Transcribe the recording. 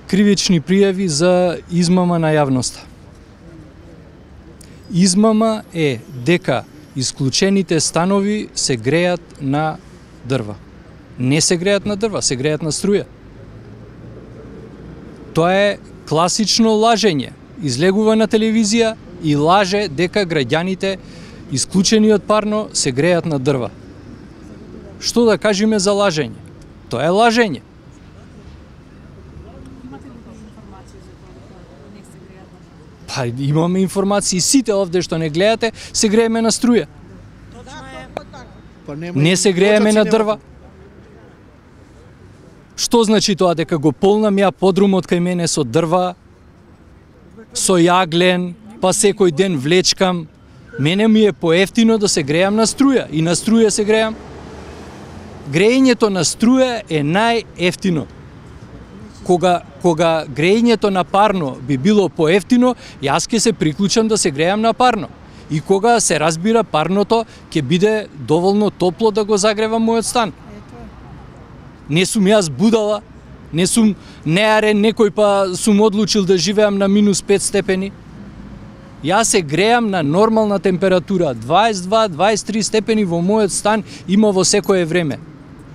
кривични пријави за измама на јавноста. Измама е дека исклучените станови се греат на дрва. Не се греат на дрва, се греат на струја. Тоа е класично лажење. Излегува на телевизија и лаже дека граѓаните исклучени од парно се греат на дрва. Што да кажеме за лажење? Тоа е лажење. Па имаме информации, сите овде што не гледате, се грееме на струја. Не се грееме на дрва. Што значи тоа, дека го полнам ја подрумот кај мене со дрва, со јаглен, па секој ден влечкам? Мене ми е поевтино да се греам на струја и на струја се греам. Греењето на струја е најевтино. Кога греењето на парно би било поевтино, јас ќе се приклучам да се греам на парно. И кога се разбира парното, ќе биде доволно топло да го загревам мојот стан. Не сум јас будала, не сум неарен некој па сум одлучил да живеам на -5 степени. Јас се греам на нормална температура, 22-23 степени во мојот стан има во секое време.